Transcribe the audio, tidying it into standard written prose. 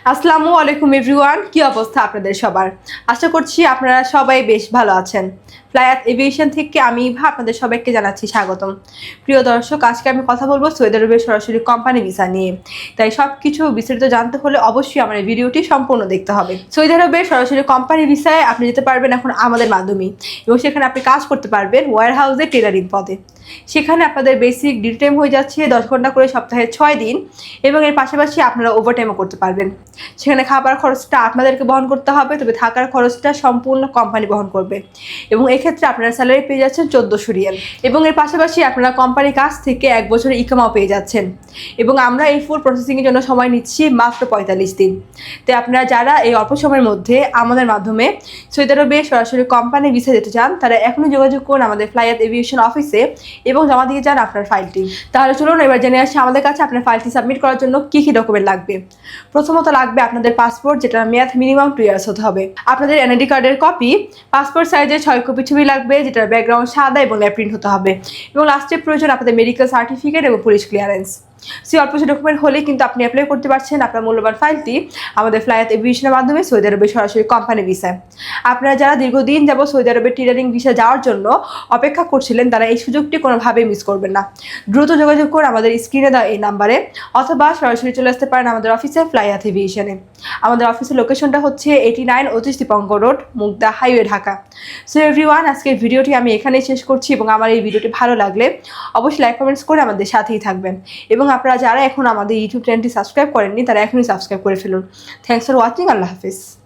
আসসালামু আলাইকুম এভরিওয়ান, কি অবস্থা আপনাদের সবার? আশা করছি আপনারা সবাই বেশ ভালো আছেন। ফ্লাইয়াত এভিয়েশন থেকে আমি ইভা আপনাদের সবাইকে জানাচ্ছি স্বাগতম। প্রিয় দর্শক, আজকে আমি কথা বলবো সৌদি আরবের সরাসরি কোম্পানি ভিসা নিয়ে। তাই সব কিছু বিস্তারিত জানতে হলে অবশ্যই আমার এই ভিডিওটি সম্পূর্ণ দেখতে হবে। সৌদি আরবের সরাসরি কোম্পানি ভিসায় আপনি যেতে পারবেন এখন আমাদের মাধ্যমেই, এবং সেখানে আপনি কাজ করতে পারবেন ওয়্যার হাউসে টেলারিং পদে। সেখানে আপনাদের বেসিক ডিউটি টাইম হয়ে যাচ্ছে 10 ঘন্টা করে সপ্তাহে 6 দিন, এবং এর পাশাপাশি আপনারা ওভারটাইমও করতে পারবেন। সেখানে খাবার খরচটা আপনাদেরকে বহন করতে হবে, তবে থাকার খরচটা সম্পূর্ণ কোম্পানি বহন করবে, এবং এক্ষেত্রে আপনারা স্যালারি পেয়ে যাচ্ছেন 1400 রিয়াল, এবং এর পাশাপাশি আপনারা কোম্পানির কাছ থেকে 1 বছরের ইকামাও পেয়ে যাচ্ছেন। এবং আমরা এই ফুল প্রসেসিংয়ের জন্য সময় নিচ্ছি মাত্র 45 দিন। তাই আপনারা যারা এই অল্প সময়ের মধ্যে আমাদের মাধ্যমে সৌদি আরবে সরাসরি কোম্পানি ভিসা যেতে চান, তারা এখনই যোগাযোগ করুন আমাদের ফ্লাইয়াত এভিয়েশন অফিসে এবং জমা দিয়ে যান আপনার ফাইলটি। তাহলে চলুন এবার জেনে আসি আমাদের কাছে আপনার ফাইলটি সাবমিট করার জন্য কী কী ডকুমেন্ট লাগবে। প্রথমত লাগবে আপনাদের পাসপোর্ট, যেটার মেয়াদ মিনিমাম 2 ইয়ার্স হতে হবে। আপনাদের এনআইডি কার্ডের কপি, পাসপোর্ট সাইজের 6 কপি ছবি লাগবে, যেটার ব্যাকগ্রাউন্ড সাদা এবং ল্যাব প্রিন্ট হতে হবে। এবং লাস্টে প্রয়োজন আপনাদের মেডিকেল সার্টিফিকেট এবং পুলিশ ক্লিয়ারেন্স। সেই অল্প কিছু ডকুমেন্ট হলেই কিন্তু আপনি অ্যাপ্লাই করতে পারছেন আপনার মূল্যবান ফাইলটি আমাদের ফ্লাইয়াত এভিয়েশনের মাধ্যমে সৌদি আরবে সরাসরি কোম্পানি ভিসায়। আপনারা যারা দীর্ঘদিন যাবত সৌদি আরবে টেলারিং ভিসা যাওয়ার জন্য অপেক্ষা করছিলেন, তারা এই সুযোগটি কোনোভাবেই মিস করবেন না। দ্রুত যোগাযোগ করুন আমাদের স্ক্রিনে দেওয়া এই নাম্বারে, অথবা সরাসরি চলে আসতে পারেন আমাদের অফিসে ফ্লাইয়াত এভিয়েশনে। আমাদের অফিসের লোকেশনটা হচ্ছে 89 Atish Dipankar road, Mugda highway, Dhaka. So everyone, আজকের ভিডিওটি আমি এখানেই শেষ করছি, এবং আমার এই ভিডিওটি ভালো লাগলে অবশ্যই লাইক কমেন্টস করে আমাদের সাথেই থাকবেন। এবং আপনারা যারা এখন আমাদের ইউটিউব চ্যানেলটি সাবস্ক্রাইব করেননি, তারা এখনই সাবস্ক্রাইব করে ফেলুন। Thanks for watching. Allah Hafiz.